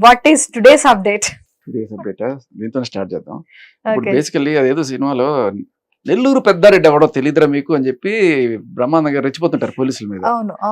What is today's update? దీంతో start చేద్దాం. ఇప్పుడు బేసికల్లీ అదేదో సినిమాలో నెల్లూరు పెద్దారెడ్డి ఎవడో తెలియదురా మీకు అని చెప్పి బ్రహ్మాండం గారు రెచ్చిపోతుంటారు పోలీసుల మీద.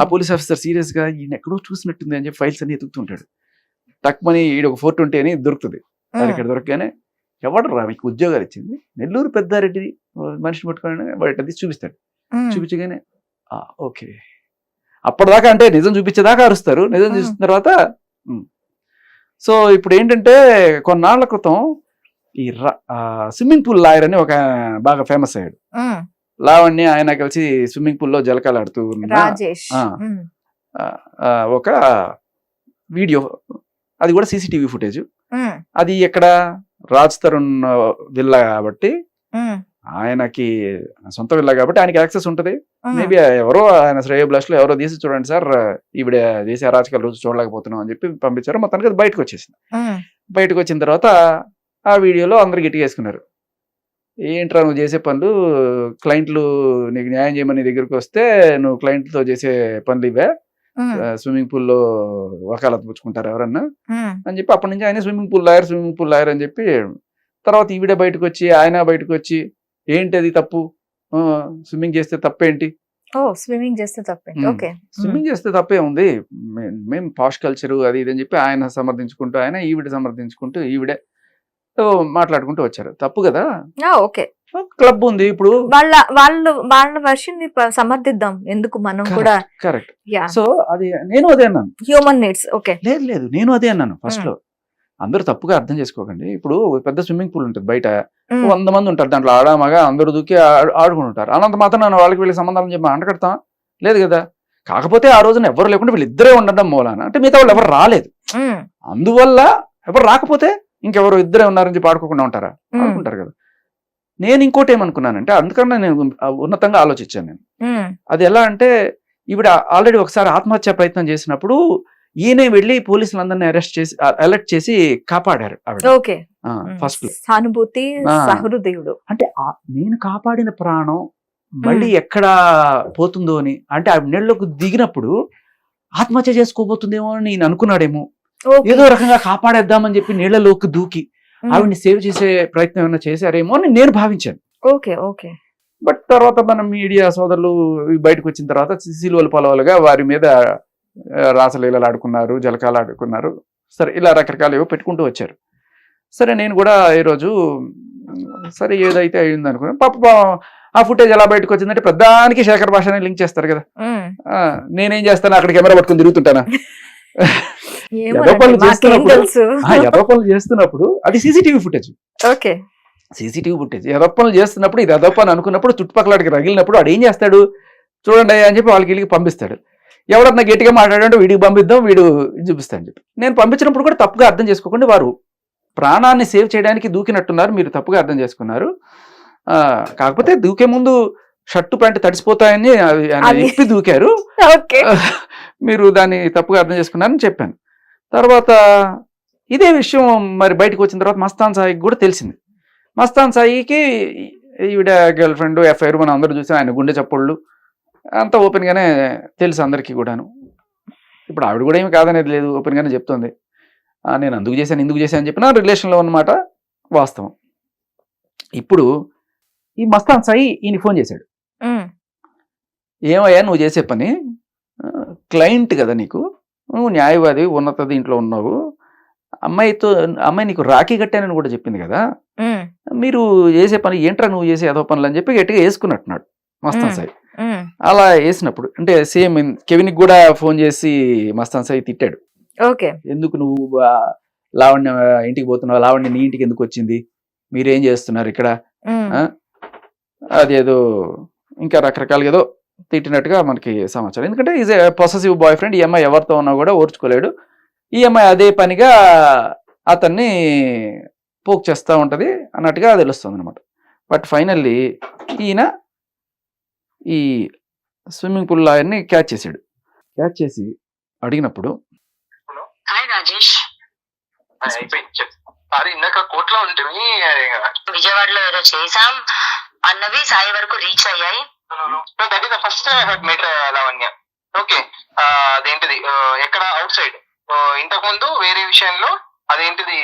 ఆ పోలీస్ ఆఫీసర్ సీరియస్ గా ఈయన ఎక్కడో చూసినట్టుంది అని చెప్పి ఫైల్స్ అన్ని ఎదుగుతుంటాడు. తక్కువని ఈడ ఒక 420 అని దొరుకుతుంది. ఇక్కడ దొరకగానే ఎవడు రా మీకు ఉద్యోగాలు ఇచ్చింది, నెల్లూరు పెద్దారెడ్డి మనిషిని పట్టుకొని వాటి అది చూపిస్తాడు. చూపించగానే ఓకే, అప్పటిదాకా అంటే నిజం చూపించేదాకా అరుస్తారు. నిజం చూసిన తర్వాత సో ఇప్పుడు ఏంటంటే కొన్నాళ్ల క్రితం ఈ స్విమ్మింగ్ పూల్ లాయర్ అని ఒక బాగా ఫేమస్ అయ్యాడు. లావణ్య ఆయన కలిసి స్విమ్మింగ్ పూల్ లో జలకాలాడుతూ ఒక వీడియో, అది కూడా సీసీటీవీ ఫుటేజ్. అది ఎక్కడ రాజ్ తరుణ్ విల్లా కాబట్టి ఆయనకి సొంత విల్లా కాబట్టి ఆయనకి యాక్సెస్ ఉంటుంది. మేబీ ఎవరో ఆయన శ్రేయోభిలాష్ లో ఎవరో తీసి చూడండి సార్ ఈవిడ చేసే అరాచకాలు రోజు చూడలేకపోతున్నాం అని చెప్పి పంపించారు. మొత్తానికి అది బయటకు వచ్చేసింది. బయటకు వచ్చిన తర్వాత ఆ వీడియోలో అందరు గట్టిగా వేసుకున్నారు, ఏంట్రా నువ్వు చేసే పనులు, క్లయింట్లు నీకు న్యాయం చేయమని దగ్గరికి వస్తే నువ్వు క్లయింట్లతో చేసే పనులు ఇవే, స్విమ్మింగ్ పూల్ లో వకాలత్ పుచ్చుకుంటారు ఎవరన్నా అని చెప్పి అప్పటి నుంచి ఆయన స్విమ్మింగ్ పూల్ లాయర్ అని చెప్పి. తర్వాత ఈవిడ బయటకు వచ్చి ఆయన బయటకు వచ్చి ఏంటి అది తప్పు, స్విమ్మింగ్ చేస్తే తప్పేంటి, స్విమ్మింగ్ చేస్తే తప్పే ఉంది, మేము పాష్ కల్చర్ అది ఇది అని చెప్పి ఆయన సమర్థించుకుంటూ ఆయన ఈవిడ సమర్థించుకుంటూ ఈవిడే మాట్లాడుకుంటూ వచ్చారు. తప్పు కదా, క్లబ్ ఉంది ఇప్పుడు వాళ్ళ వర్షన్ ని సమర్థిద్దాం ఎందుకు మనం కూడా. కరెక్ట్. సో అది నేను అదే అన్నాను, హ్యూమన్ నీడ్స్. ఓకే, లేదు నేను అదే అన్నాను ఫస్ట్ లో. అందరూ తప్పుగా అర్థం చేసుకోకండి. ఇప్పుడు పెద్ద స్విమ్మింగ్ పూల్ ఉంటుంది, బయట 100 మంది ఉంటారు, దాంట్లో ఆడామగా అందరూ దూకి ఆడుకుంటుంటారు. అనంత మాత్రం నన్ను వాళ్ళకి వీళ్ళకి సంబంధాలు చెప్పి అంటకడతాం లేదు కదా. కాకపోతే ఆ రోజున ఎవరు లేకుండా వీళ్ళిద్దరే ఉండడం మూలాన అంటే మిగతా వాళ్ళు ఎవరు రాలేదు, అందువల్ల ఎవరు రాకపోతే ఇంకెవరు ఇద్దరే ఉన్నారని చెప్పి ఆడుకోకుండా ఉంటారా, ఆడుకుంటారు కదా. నేను ఇంకోటి ఏమనుకున్నానంటే అందుకన్నా నేను ఉన్నతంగా ఆలోచించాను నేను. అది ఎలా అంటే ఈవిడ ఆల్రెడీ ఒకసారి ఆత్మహత్య ప్రయత్నం చేసినప్పుడు ఈయనే వెళ్ళి పోలీసులందరినీ అలర్ట్ చేసి కాపాడారు ఫస్ట్ లో. సానుభూతి సహృదయుడు అంటే నేను కాపాడిన ప్రాణం మళ్ళీ ఎక్కడ పోతుందో అని, అంటే ఆ నీళ్ళలోకి దిగినప్పుడు ఆత్మహత్య చేసుకోబోతుందేమో అని నేను అనుకున్నాడేమో, ఏదో రకంగా కాపాడేద్దామని చెప్పి నీళ్లలోకి దూకి ఆవిడ్ని సేవ్ చేసే ప్రయత్నం ఏమైనా చేశారేమో అని నేను భావించాను. బట్ తర్వాత మన మీడియా సోదరులు బయటకు వచ్చిన తర్వాత సిలువలు పొలవలుగా వారి మీద రాసలీలలు ఆడుకున్నారు, జలకాలు ఆడుకున్నారు, సరే ఇలా రకరకాలు ఏవో పెట్టుకుంటూ వచ్చారు. సరే నేను కూడా ఈరోజు సరే ఏదైతే అయింది అనుకున్నాను. పాప ఆ ఫుటేజ్ ఎలా బయటకు వచ్చిందంటే ప్రధానికి శేఖర్ భాషని లింక్ చేస్తారు కదా. నేనేం చేస్తాను, అక్కడ కెమెరా పట్టుకుని తిరుగుతుంటానా, ఎదో పనులు చేస్తున్నప్పుడు అది సీసీటీవీ ఫుటేజ్. ఎదో పనులు చేస్తున్నప్పుడు ఇది ఎదో పని అనుకున్నప్పుడు చుట్టుపక్కలకి రగిలినప్పుడు వాడు ఏం చేస్తాడు చూడండి అని చెప్పి వాళ్ళకి వీళ్ళకి పంపిస్తాడు. ఎవడన్నా గట్టిగా మాట్లాడంటే వీడికి పంపిద్దాం, వీడు చూపిస్తాను చెప్పి నేను పంపించినప్పుడు కూడా తప్పుగా అర్థం చేసుకోకండి. వారు ప్రాణాన్ని సేవ్ చేయడానికి దూకినట్టున్నారు, మీరు తప్పుగా అర్థం చేసుకున్నారు. కాకపోతే దూకే ముందు షర్టు ప్యాంటు తడిసిపోతాయని ఇప్పి దూకారు, మీరు దాన్ని తప్పుగా అర్థం చేసుకున్నారని చెప్పాను. తర్వాత ఇదే విషయం మరి బయటకు వచ్చిన తర్వాత మస్తాన్ సాయికి కూడా తెలిసింది. మస్తాన్ సాయికి ఈవిడ గర్ల్ ఫ్రెండ్ ఎఫ్ఐఆర్ మనం అందరూ చూసాం, ఆయన గుండె చప్పుళ్ళు అంతా ఓపెన్ గానే తెలుసు అందరికీ కూడాను. ఇప్పుడు ఆవిడ కూడా ఏమి కాదనేది లేదు, ఓపెన్ గానే చెప్తుంది నేను అందుకు చేశాను ఇందుకు చేశాను అని చెప్పిన రిలేషన్లో ఉన్నమాట వాస్తవం. ఇప్పుడు ఈ మస్తాన్ సాయి ఈయన ఫోన్ చేశాడు, ఏమయ్యా నువ్వు చేసే పని, క్లయింట్ కదా నీకు, నువ్వు న్యాయవాది ఉన్నత దీంట్లో ఉన్నావు, అమ్మాయి నీకు రాఖీ కట్టానని కూడా చెప్పింది కదా, మీరు చేసే పని ఏంట్రా నువ్వు చేసే ఏదో పనులు అని చెప్పి గట్టిగా వేసుకున్నట్టున్నాడు మస్తాన్ సాయి. అలా వేసినప్పుడు అంటే సేమ్ కెవిన్ కూడా ఫోన్ చేసి మస్తాన్ సాయి తిట్టాడు, ఎందుకు నువ్వు లావణ్య ఇంటికి పోతున్నావు, లావణ్య నీ ఇంటికి ఎందుకు వచ్చింది, మీరేం చేస్తున్నారు ఇక్కడ, అదేదో ఇంకా రకరకాలుగా ఏదో తిట్టినట్టుగా మనకి సమాచారం. ఎందుకంటే is a possessive boy friend, ఈ అమ్మాయి ఎవరితో ఉన్నా కూడా ఓర్చుకోలేడు, ఈ అమ్మాయి అదే పనిగా అతన్ని పోక్ చేస్తూ ఉంటుంది అన్నట్టుగా తెలుస్తుంది అనమాట. బట్ ఫైనల్లీ ఈయన ఈ స్విమ్మింగ్ పూల్ లాయర్ని క్యాచ్ చేశాడు. క్యాచ్ చేసి అడిగినప్పుడు ఇందాక కోర్టులో ఉంటుంది విజయవాడలో ఏదో చేసాం అన్నవి సాయి వరకు రీచ్ అయ్యాయి. That is the first I had met Lavanya. Okay, అదేంటిది ఎక్కడ అవుట్ సైడ్ ఇంతకు ముందు వేరే విషయంలో అదేంటిది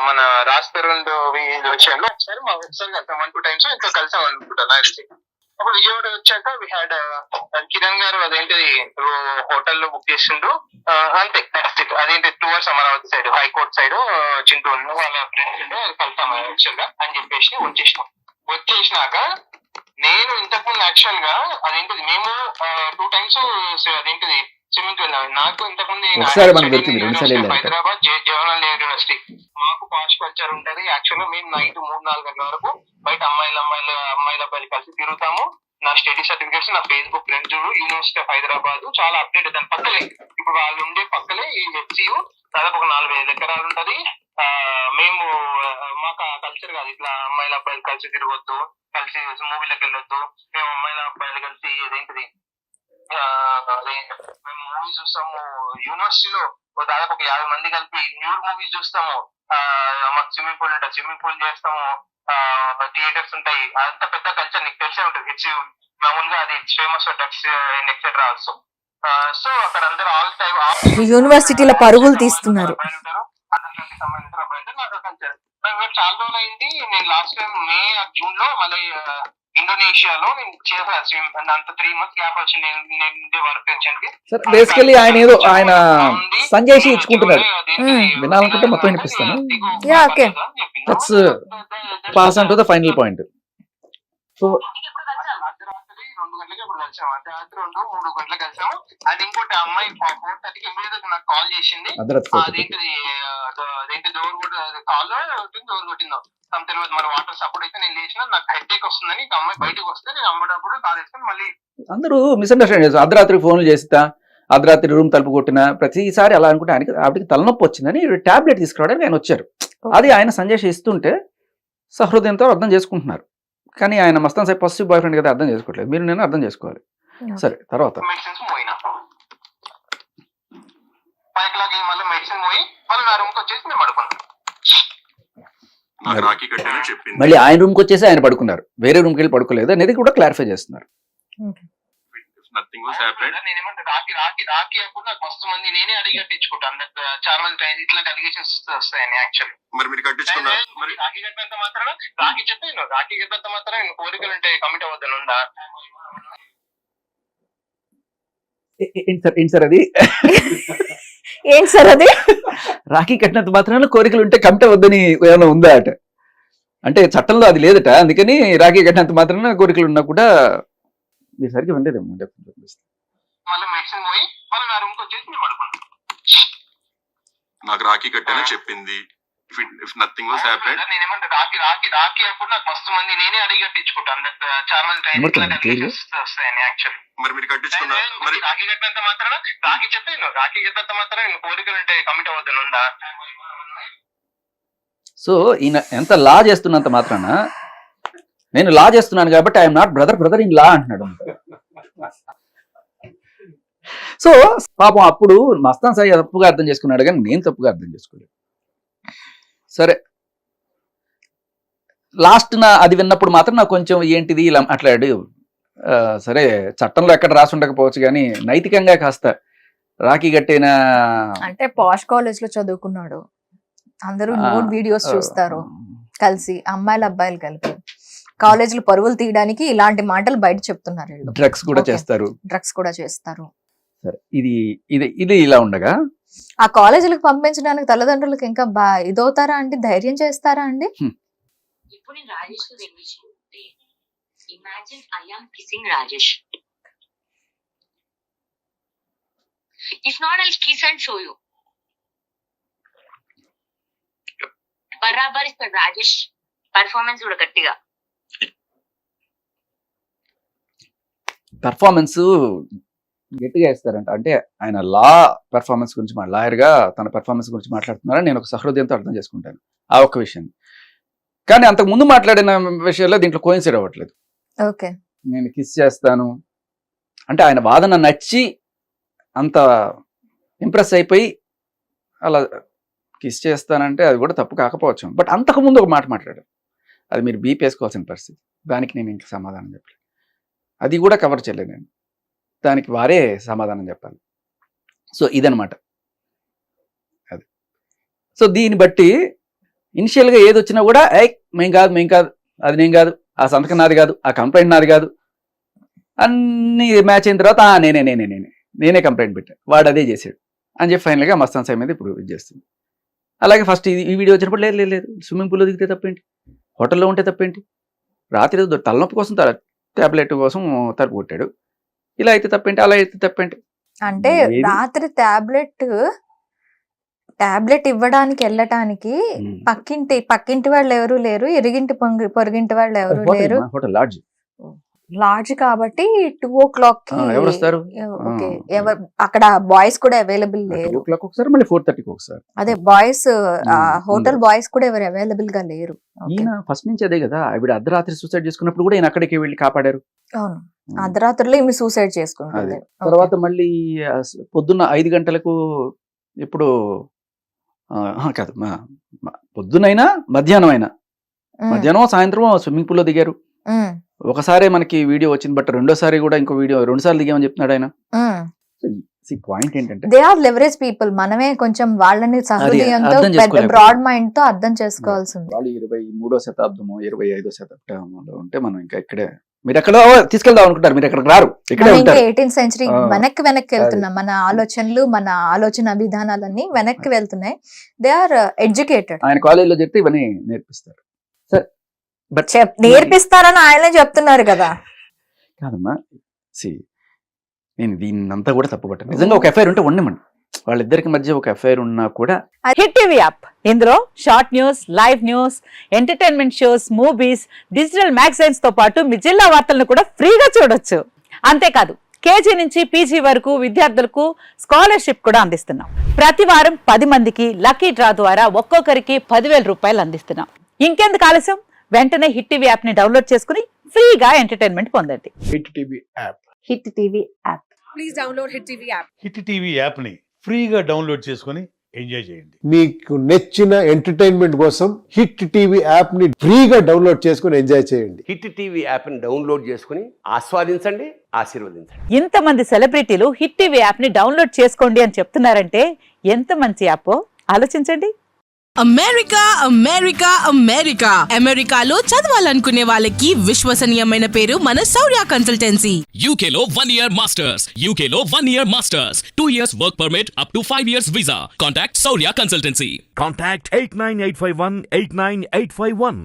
మన రాజ్ తరుణ్ విషయంలో ఒకసారి ఒకసారి కలిసాం 1-2 times ఇంకా కలిసాం అనుకుంటా నాకు తెలిసి. అప్పుడు విజయవాడ వచ్చాక వి హ్యాడ్ కిరణ్ గారు అదేంటిది హోటల్లో బుక్ చేసిండు, అంతే అదేంటి towards Amaravati side high court side Chintu వాళ్ళ ఫ్రెండ్స్ కలిసాం యాక్చువల్ గా అని చెప్పేసి వచ్చేసినాక నేను ఇంతకుముందు యాక్చువల్ గా అదేంటిది మేము 2 times అదేంటిది స్విమ్మింగ్ వెళ్ళాము. నాకు ఇంతకుముందు హైదరాబాద్ జవహర్లాల్ యూనివర్సిటీ మాకు పాష్ కల్చర్ ఉంటది. యాక్చువల్ గా మేము నైట్ 3-4 గంటల వరకు బయట అమ్మాయిల అబ్బాయిలు కలిసి తిరుగుతాము. నా స్టడీ సర్టిఫికేట్స్ నా Facebook friends university of Hyderabad చాలా అప్డేట్. దాని పక్కలే ఇప్పుడు వాళ్ళు ఉండే పక్కలే ఈ హెచ్సియు దాదాపు ఒక 4,000 ఎకరాలు ఉంటది. మేము మాకు ఆ కల్చర్ కాదు ఇట్లా అమ్మాయిల అబ్బాయిలు కలిసి తిరగొద్దు, కలిసి మూవీలకు వెళ్ళొద్దు. మేము అమ్మాయిల అబ్బాయిలు కలిసి అదేంటిది మేము మూవీ చూస్తాము. యూనివర్సిటీలో దాదాపు ఒక 50 మంది కలిపి న్యూడ్ మూవీస్ చూస్తాము. మాకు స్విమ్మింగ్ పూల్ ఉంటుంది, స్విమ్మింగ్ పూల్ చేస్తాము. థియేటర్స్ ఉంటాయి. అంత పెద్ద కల్చర్ నీకు తెలిసే ఉంటుంది. మామూలుగా అది famous drugs and etcetera also. So అక్కడ అందరూ ఆల్ టైప్ యూనివర్సిటీలో పరుగులు తీస్తున్నారు. అందరికి సంబంధించిన అబ్బాయి నాకు కల్చర్ చాలా రోజులు అయింది. నేను లాస్ట్ టైం మే జూన్ లో మళ్ళీ ఇండోనేషియాలో నేను చేశాను. అంత 3 months గ్యాప్ వచ్చింది నేను వర్క్ పెన్షన్ కి. బేసికలీ ఆయన ఏదో ఆయన సంజయ్ ఇచ్చుకుంటున్నాడు. వినాలనుకుంటే మొత్తం వినిపిస్తాను. Pass on to the final point. So అర్ధరాత్రి 2 గంటలకి అప్పుడు కలిసాము. అర్ధరాత్రి 2-3 గంటలకు కలిసాము. అది ఇంకోటి అమ్మాయి 4:30కి ఇమీడియట్ నాకు కాల్ చేసింది. అదేంటి డోర్ కాల్ డోర్ కొట్టిందో తెలియదు. మరి వాటర్ సపోర్ట్ అయితే నేను లేచిన నాకు హెడ్ వస్తుందని అమ్మాయి బయటకు వస్తే నేను అమ్మేటప్పుడు కాల్ వేసుకొని మళ్ళీ అందరూ మిస్అండర్స్టాండ్ చేస్తారు. అర్ధరాత్రి ఫోన్లు చేస్తా, అర్ధరాత్రి రూమ్ తలుపు కొట్టిన ప్రతిసారి అలా అనుకుంటే ఆయనకి ఆవిడకి తలనొప్పి వచ్చిందని టాబ్లెట్ తీసుకురావడానికి ఆయన వచ్చారు. అది ఆయన సంజయ్ ఇస్తుంటే సహృదయంతో అర్థం చేసుకుంటున్నారు. కానీ ఆయన Mastan Sai positive boy friend కదా, అర్థం చేసుకోవట్లేదు. మీరు నేను అర్థం చేసుకోవాలి. సరే తర్వాత మెడిసిన్స్ పోయినా 5 o'clock మళ్ళీ మెడిసిన్ పోయి మళ్ళీ నా రూమ్కి వచ్చేసి నేను పడుకున్నాను. మళ్ళీ ఆయన రూమ్కి వచ్చేసి ఆయన పడుకున్నారు, వేరే రూమ్కి వెళ్ళి పడుకోలేదు అనేది కూడా క్లారిఫై చేస్తున్నారు. నేనేమంటే రాఖీ అప్పుడు నాకు మస్తు మంది నేనే అడిగి కట్టించుకుంటాను. చాలా మంది ఇట్లాంటి అలిగేషన్స్ వస్తాయని యాక్చువల్లీ. మరి మీరు కట్టించుకున్నారు? మరి రాఖీ కట్టినంత మాత్రం రాఖీ చెప్పాను, రాఖీ కట్టినంత మాత్రం కోరికలు ఉంటే కమిట్ అవ్వద్దని ఉందా? ఏంటి సార్ అది? ఏంటి సార్ అది? రాఖీ కట్టినంత మాత్రాన కోరికలు ఉంటే కమిట్ అవ్వద్దని ఏమైనా ఉందా అట? అంటే చట్టంలో అది లేదట, అందుకని రాఖీ కట్టినంత మాత్రాన కోరికలు ఉన్నా కూడా మీరు సరిగ్గా వినలేదేమో. మళ్ళీ మెడిసిన్ పోయి మళ్ళీ నా రూమ్కి వచ్చేసి నేను పడుకున్నాను. నాకు రాఖీ కట్టానని చెప్పింది. ఇఫ్ నథింగ్ వాస్ హ్యాపెండ్ నేనేమంటే రాఖీ అప్పుడు నాకు మస్తు మంది నేనే అడిగి కట్టించుకుంటాను. చాలా మంది వస్తాయని యాక్చువల్లీ. మరి మీరు కట్టించుకున్నారు? మరి రాఖీ కట్టినంత మాత్రాన రాఖీ చెప్పాను, రాఖీ కట్టినంత మాత్రం కోరికలు ఉంటే కమిట్ అవ్వద్దని ఉందా? సో ఈయన ఎంత లా చేస్తున్నంత మాత్రాన నేను లా చేస్తున్నాను కాబట్టి I'm not brother in law అంటున్నాడు. సో పాపం అప్పుడు మస్తాన్ సాయి తప్పుగా అర్థం చేసుకున్నాడు, కానీ నేను తప్పుగా అర్థం చేసుకోలేదు. సరే లాస్ట్ అది విన్నప్పుడు మాత్రం నాకు కొంచెం ఏంటిది ఇలా మాట్లాడు. సరే చట్టంలో ఎక్కడ రాసి ఉండకపోవచ్చు, కానీ నైతికంగా కాస్త రాఖీ కట్టిన అంటే పాష్ కాలేజ్ లో చదువుకున్నాడు, అందరూ న్యూడ్ వీడియోస్ చూస్తారు కలిసి, అమ్మాయిలు అబ్బాయిలు కలిపి కాలేజీలు పరువులు తీయడానికి ఇలాంటి మాటలు బయట చెప్తున్నారు. డ్రగ్స్ కూడా చేస్తారు. సరే ఇది ఇలా ఉండగా ఆ కాలేజీలకు పంపించడానికి తల్లిదండ్రులకు ఇంకా ఇదవుతారా అండి, ధైర్యం చేస్తారా అండి? ఇప్పుడు నేను Rajesh imagine I am kissing Rajesh. If not I'll kiss and show you. బరాబర్ ఇస్తాడు రాజేష్ పర్ఫార్మెన్స్ కూడా గట్టిగా. పెర్ఫార్మెన్స్ గట్టిగా ఇస్తారంట. అంటే ఆయన లా పెర్ఫార్మెన్స్ గురించి లాయర్గా తన పెర్ఫార్మెన్స్ గురించి మాట్లాడుతున్నారని నేను ఒక సహృదయంతో అర్థం చేసుకుంటాను ఆ ఒక్క విషయం. కానీ అంతకు ముందు మాట్లాడిన విషయాల్లో దీంట్లో కోయిన్సైడ్ అవ్వట్లేదు. ఓకే, నేను కిస్ చేస్తాను అంటే ఆయన వాదన నచ్చి అంత ఇంప్రెస్ అయిపోయి అలా కిస్ చేస్తానంటే అది కూడా తప్పు కాకపోవచ్చు. బట్ అంతకుముందు ఒక మాట మాట్లాడారు, అది మీరు బీప్ వేసుకోవాల్సిన పరిస్థితి. దానికి నేను ఇంకా సమాధానం చెప్పలేదు, అది కూడా కవర్ చేయలేదు నేను, దానికి వారే సమాధానం చెప్పాలి. సో ఇదనమాట. సో దీన్ని బట్టి ఇనిషియల్గా ఏది వచ్చినా కూడా మేం కాదు అది నేను కాదు, ఆ సంతకం నాది కాదు, ఆ కంప్లైంట్ నాది కాదు అన్ని మ్యాచ్ అయిన తర్వాత నేనే కంప్లైంట్ పెట్టాను, వాడు అదే చేశాడు అని చెప్పి ఫైనల్గా మస్తాన్ సాయి మీద ఇప్పుడు ఇది చేస్తుంది. అలాగే ఫస్ట్ ఈ వీడియో వచ్చినప్పుడు లేదు స్విమ్మింగ్ పూల్లో దిగితే తప్పేంటి, హోటల్లో ఉంటే తప్పేంటి, రాత్రి తలనొప్పి కోసం ట్యాబ్లెట్ కోసం తలుపు కొట్టాడు, ఇలా అయితే తప్పేంటి, అలా అయితే తప్పేంటి. అంటే రాత్రి టాబ్లెట్ ఇవ్వడానికి వెళ్ళటానికి పక్కింటి వాళ్ళు ఎవరు లేరు, ఇరిగింటి పొరుగింటి వాళ్ళు ఎవరు లేరు, హోటల్ లాడ్జ్ కాబట్టి 2 o'clock ఎవరు వస్తారు, అక్కడ బాయ్స్ కూడా అవైలబుల్ లేరు, 2 o'clock ఒకసారి మళ్ళీ 4:30 ఒకసారి. అదే బాయ్స్ హోటల్ బాయ్స్ కూడా ఎవరు అవైలబుల్ గా లేరు. ఈయన ఫస్ట్ నుంచి అదే కదా, ఆవిడ అర్ధరాత్రి సూసైడ్ చేసుకున్నప్పుడు కూడా ఈయన అక్కడికి వెళ్ళి కాపాడారు. అవును, అర్ధరాత్రిలో ఈమె సూసైడ్ చేసుకుంటుంది. తర్వాత మళ్ళీ పొద్దున్న 5 గంటలకు ఇప్పుడు కాదు పొద్దునైనా మధ్యాహ్నం సాయంత్రం స్విమ్మింగ్ పూల్ లో దిగారు. ఒకసారి మనకి వీడియో వచ్చింది, బట్ రెండోసారి కూడా ఇంకో వీడియో 2 సార్లు దిగామని చెప్తున్నాడు ఆయన. పాయింట్ ఏంటంటే దే ఆర్ లెవరేజ్ పీపుల్, మనమే కొంచెం వాళ్ళని సహృదయంతో పెద్ద బ్రాడ్ మైండ్ తో అర్థం చేసుకోవాల్సింది. వాళ్ళు 23వ శతాబ్దము 25వ శతాబ్దంలో ఉంటే మనం ఇంకా ఇక్కడే, మీరు ఎక్కడ తీసుకెళ్దాం అనుకుంటారు, మీరు ఎక్కడికి రారు, ఇక్కడే ఉంటారు. 18th century వెనక్కి వెళ్తున్నాం, మన ఆలోచనలు మన ఆలోచన విధానాలన్నీ వెనక్కి వెళ్తున్నాయి. They are educated. ఆయన కాలేజీలో చెప్తే ఇవన్నీ నేర్పిస్తారు. సరే బట్ నేర్పిస్తారని ఆయనే చెప్తున్నారు కదా. కాదమ్మా, నేను దీన్నంతా కూడా తప్పుపట్టాను. నిజంగా ఒక ఎఫ్ఐఆర్ ఉంటే ఉండమండి, వాళ్ళిద్దరికి మధ్య ఒక ఎఫ్ఐఆర్ ఉన్నా కూడా. హిట్ టీవీ యాప్, ఇందులో short news, live news, entertainment shows, movies, digital magazines తో పాటు మీ జిల్లా వార్తలను కూడా ఫ్రీగా చూడొచ్చు. అంతేకాదు కేజీ నుంచి పీజీ వరకు విద్యార్థులకు స్కాలర్షిప్ కూడా అందిస్తున్నాం. ప్రతి వారం 10 మందికి లక్కీ డ్రా ద్వారా ఒక్కొక్కరికి 10,000 రూపాయలు అందిస్తున్నాం. ఇంకెందుకు ఆలస్యం, వెంటనే హిట్ టీవీ యాప్ ని డౌన్లోడ్ చేసుకుని ఫ్రీగా ఎంటర్టైన్మెంట్ పొందండి. Hit TV app. Hit TV app. Please download hit TV app. Hit TV app ని ఫ్రీగా డౌన్లోడ్ చేసుకుని ఎంజాయ్ చేయండి. మీకు నచ్చిన ఎంటర్టైన్మెంట్ కోసం హిట్ టీవీ యాప్ ని ఫ్రీగా డౌన్లోడ్ చేసుకుని ఎంజాయ్ చేయండి. హిట్ టీవీ యాప్ ని డౌన్లోడ్ చేసుకుని ఆస్వాదించండి, ఆశీర్వదించండి. ఇంతమంది సెలబ్రిటీలు హిట్ టీవీ యాప్ ని డౌన్లోడ్ చేసుకోండి అని చెప్తున్నారంటే ఎంత మంచి యాప్ ఆలోచించండి. అమెరికా అమెరికా అమెరికా అమెరికాలో చదవాలనుకునే వాళ్ళకి విశ్వసనీయమైన పేరు మన శౌర్య కన్సల్టెన్సీ. UK లో 1 year masters, UK లో 1 year masters, 2 years work permit up to 5 years visa. Contact Saurya Consultancy. Contact 89851 89851.